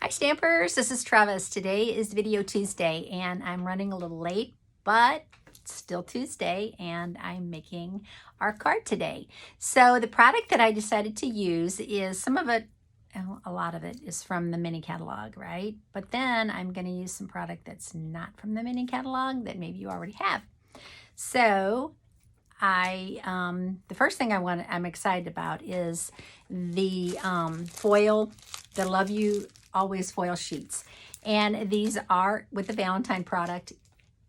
Hi Stampers, this is Trevis. Today is Video Tuesday and I'm running a little late, but it's still Tuesday and I'm making our card today. So the product that I decided to use is some of it, a lot of it is from the mini catalog, right? But then I'm going to use some product that's not from the mini catalog that maybe you already have. So the first thing I'm excited about is the foil, the Love You Always foil sheets. And these are with the Valentine product.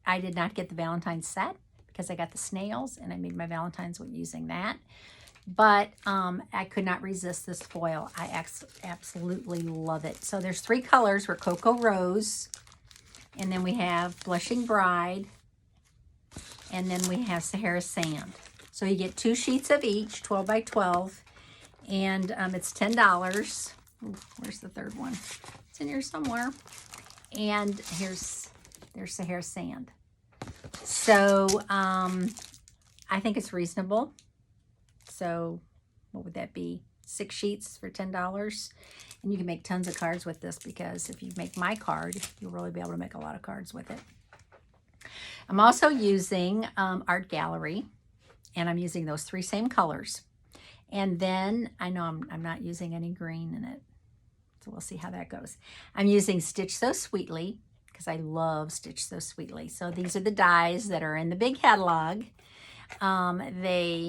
I did not get the Valentine set because I got the snails and I made my Valentines with using that. But I could not resist this foil. I absolutely love it. So there's 3 colors. We're Cocoa Rose, and then we have Blushing Bride, and then we have Sahara Sand. So you get 2 sheets of each, 12 by 12, and it's $10. Ooh, where's the third one? It's in here somewhere. And there's Sahara Sand. So I think it's reasonable. So what would that be? 6 sheets for $10. And you can make tons of cards with this, because if you make my card, you'll really be able to make a lot of cards with it. I'm also using Art Gallery, and I'm using those 3 same colors. And then I know I'm not using any green in it, so we'll see how that goes. I'm using Stitch So Sweetly because I love Stitch So Sweetly. So these are the dies that are in the big catalog. Okay,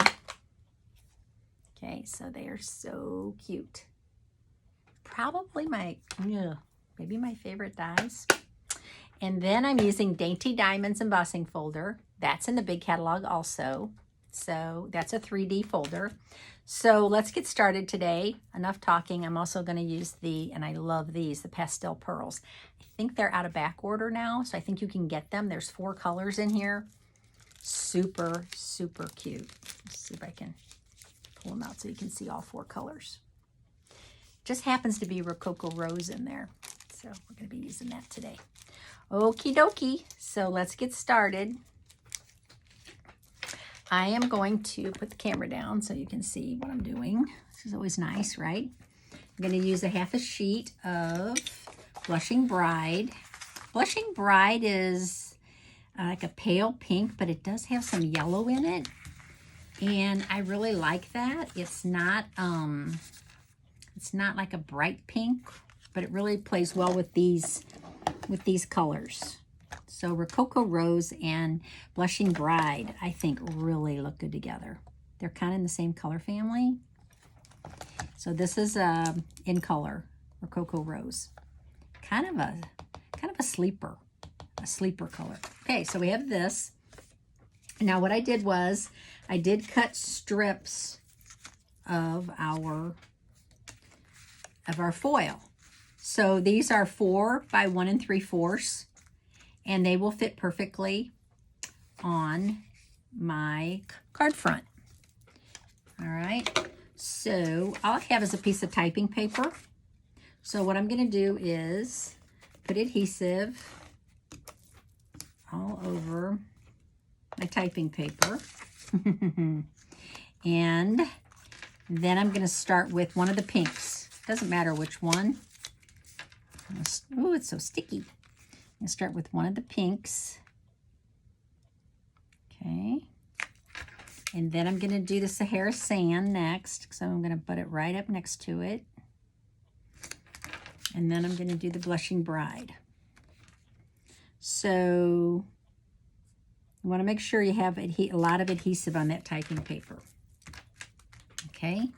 so they are so cute. Probably maybe my favorite dies. And then I'm using Dainty Diamonds embossing folder. That's in the big catalog also. So that's a 3D folder. So let's get started today. Enough talking. I'm also going to use and I love these, the Pastel Pearls. I think they're out of back order now, so I think you can get them. There's 4 colors in here. Super, super cute. Let's see if I can pull them out so you can see all 4 colors. Just happens to be Rococo Rose in there. So we're going to be using that today. Okie dokie. So let's get started. I am going to put the camera down so you can see what I'm doing. This is always nice, right? I'm going to use a half a sheet of Blushing Bride. Blushing Bride is like a pale pink, but it does have some yellow in it. And I really like that. It's not like a bright pink, but it really plays well with these colors. So Rococo Rose and Blushing Bride, I think, really look good together. They're kind of in the same color family. So this is in color, Rococo Rose. Kind of a sleeper color. Okay, so we have this. Now what I did was I did cut strips of our foil. So these are 4 by 1 3/4, and they will fit perfectly on my card front. All right, so all I have is a piece of typing paper. So what I'm going to do is put adhesive all over my typing paper. And then I'm going to start with one of the pinks. Doesn't matter which one. Oh, it's so sticky. I'm going to start with one of the pinks. Okay. And then I'm going to do the Sahara Sand next. So I'm going to put it right up next to it. And then I'm going to do the Blushing Bride. So you want to make sure you have a lot of adhesive on that typing paper. Okay.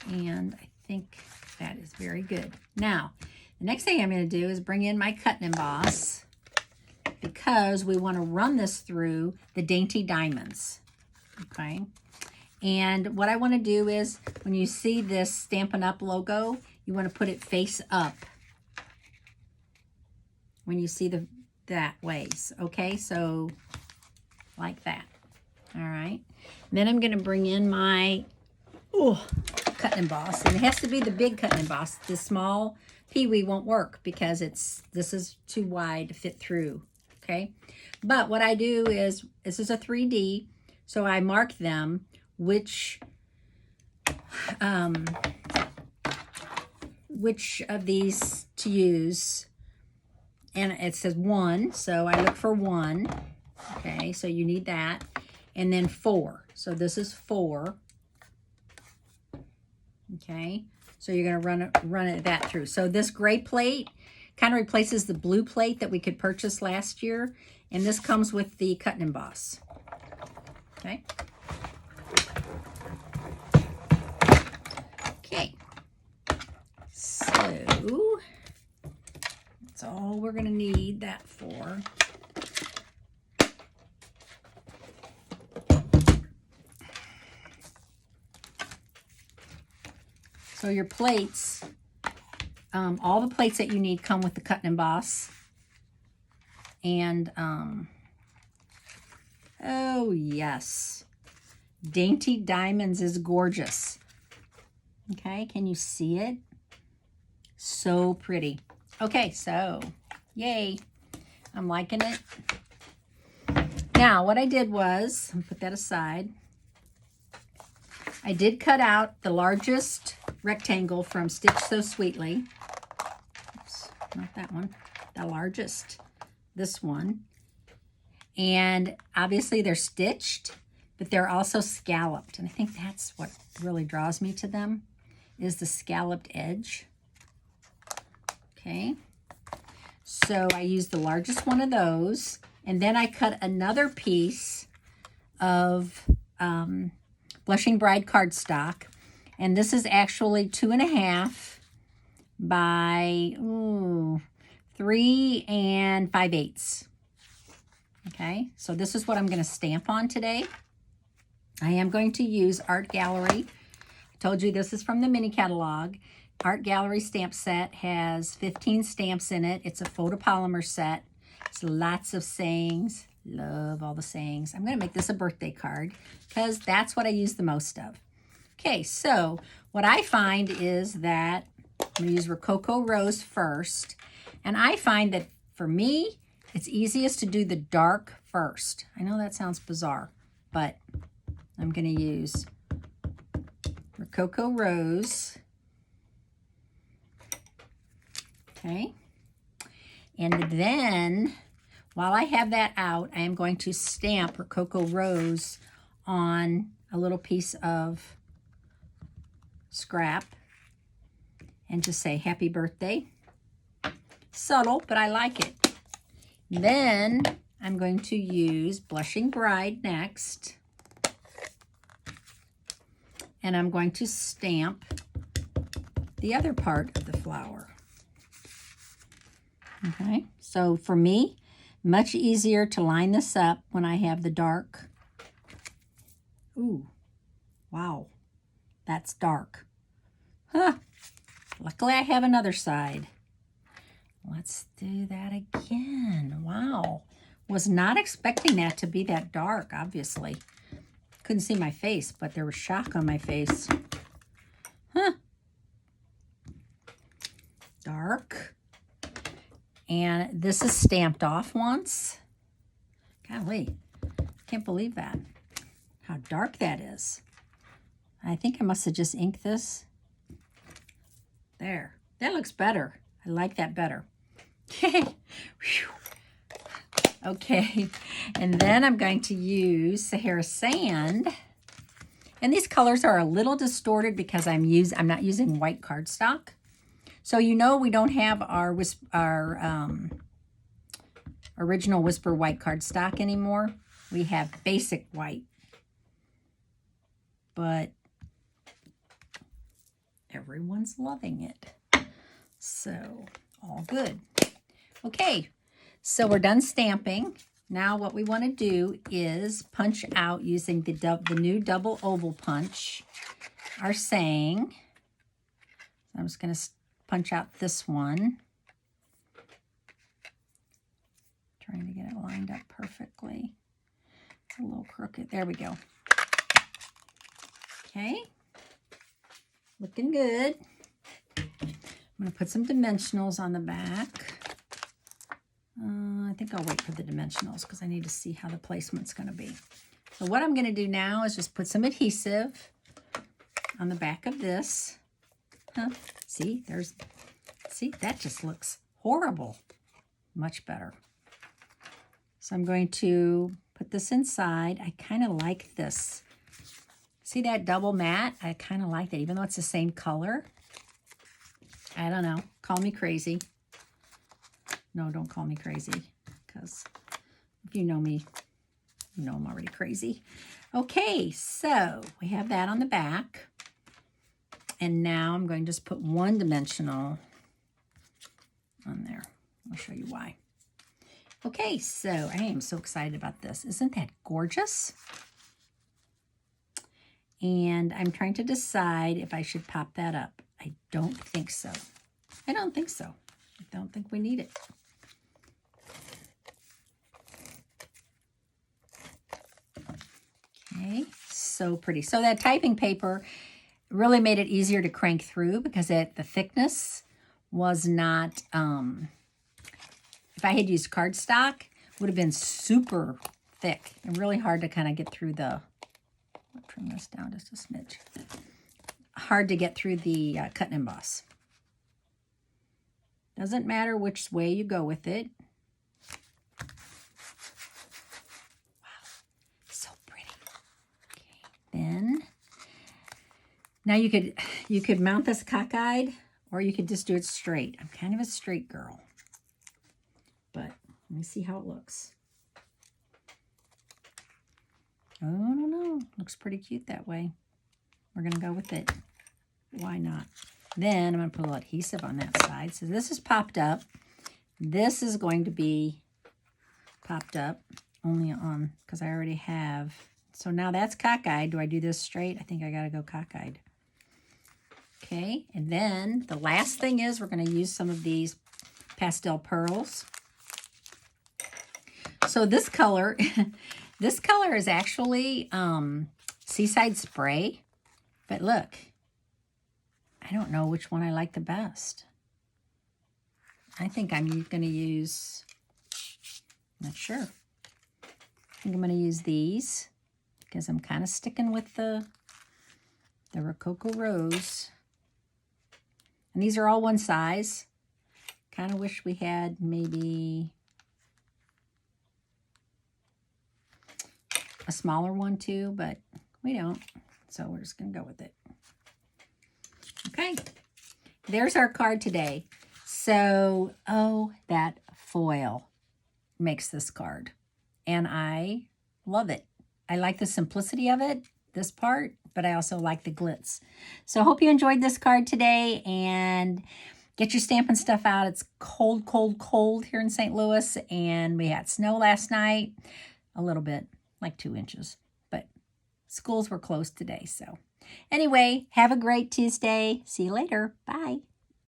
And I think that is very good. Now, the next thing I'm going to do is bring in my cut and emboss, because we want to run this through the Dainty Diamonds. Okay. And what I want to do is, when you see this Stampin' Up logo, you want to put it face up. When you see that ways. Okay, so like that. All right. Then I'm going to bring in my cut and emboss, and it has to be the big cut and emboss. The small peewee won't work because this is too wide to fit through. Okay, but what I do is, this is a 3D, so I mark them which which of these to use. And it says 1, so I look for 1. Okay, so you need that. And then 4. So this is 4. Okay, so you're going to run it that through. So this gray plate kind of replaces the blue plate that we could purchase last year. And this comes with the cut and emboss. Okay. Okay. So that's all we're going to need that for. So your plates, all the plates that you need come with the cut and emboss. And, oh yes, Dainty Diamonds is gorgeous. Okay, can you see it? So pretty. Okay, so, yay. I'm liking it. Now, what I did was, put that aside. I did cut out the largest rectangle from Stitch So Sweetly. Oops, not that one. The largest. This one. And obviously they're stitched, but they're also scalloped. And I think that's what really draws me to them, is the scalloped edge. Okay. So I used the largest one of those. And then I cut another piece of Blushing Bride cardstock. And this is actually 2.5 by 3 5/8. Okay, so this is what I'm going to stamp on today. I am going to use Art Gallery. I told you this is from the mini catalog. Art Gallery stamp set has 15 stamps in it. It's a photopolymer set. It's lots of sayings. Love all the sayings. I'm going to make this a birthday card because that's what I use the most of. Okay, so what I find is that I'm going to use Rococo Rose first. And I find that for me, it's easiest to do the dark first. I know that sounds bizarre, but I'm going to use Rococo Rose. Okay. And then, while I have that out, I am going to stamp Rococo Rose on a little piece of scrap and just say happy birthday. Subtle, but I like it. Then I'm going to use Blushing Bride next. And I'm going to stamp the other part of the flower. Okay, so for me, much easier to line this up when I have the dark. Ooh, wow, that's dark. Huh, luckily I have another side. Let's do that again. Wow, was not expecting that to be that dark, obviously. Couldn't see my face, but there was shock on my face. Huh. Dark. And this is stamped off once. Golly, can't believe that. How dark that is. I think I must have just inked this. There, that looks better. I like that better. Okay. Okay, and then I'm going to use Sahara Sand. And these colors are a little distorted because I'm not using white cardstock. So you know we don't have our original Whisper white cardstock anymore. We have basic white. But everyone's loving it. So, all good. Okay, so we're done stamping. Now what we want to do is punch out using the new double oval punch our saying. I'm just going to punch out this one. Trying to get it lined up perfectly. It's a little crooked. There we go. Okay. Looking good. I'm going to put some dimensionals on the back. I think I'll wait for the dimensionals because I need to see how the placement's going to be. So what I'm going to do now is just put some adhesive on the back of this. Huh? See, there's See, that just looks horrible. Much better. So I'm going to put this inside. I kind of like this. See that double matte? I kind of like that, even though it's the same color. I don't know. Call me crazy. No, don't call me crazy, because if you know me, you know I'm already crazy. Okay, so we have that on the back. And now I'm going to just put one dimensional on there. I'll show you why. Okay, so I am so excited about this. Isn't that gorgeous? And I'm trying to decide if I should pop that up. I don't think so. I don't think so. I don't think we need it. Okay, so pretty. So that typing paper really made it easier to crank through because the thickness was not, if I had used cardstock, it would have been super thick and really hard to kind of get through the, I'll trim this down just a smidge. Hard to get through the cut and emboss. Doesn't matter which way you go with it. Wow, so pretty. Okay, then now you could mount this cockeyed, or you could just do it straight. I'm kind of a straight girl, but let me see how it looks. Oh, no, looks pretty cute that way. We're gonna go with it. Why not? Then I'm gonna put a little adhesive on that side. So this is popped up. This is going to be popped up only on, because I already have. So now that's cockeyed. Do I do this straight? I think I gotta go cockeyed. Okay, and then the last thing is we're going to use some of these Pastel Pearls. So this color, this color is actually Seaside Spray. But look, I don't know which one I like the best. I think I'm going to use, not sure. I think I'm going to use these because I'm kind of sticking with the Rococo Rose. And these are all one size. Kind of wish we had maybe a smaller one too, but we don't. So we're just going to go with it. Okay. There's our card today. So, oh, that foil makes this card. And I love it. I like the simplicity of it, this part, but I also like the glitz. So I hope you enjoyed this card today, and get your Stampin' stuff out. It's cold, cold, cold here in St. Louis, and we had snow last night, a little bit, like 2 inches, but schools were closed today. So anyway, have a great Tuesday. See you later. Bye.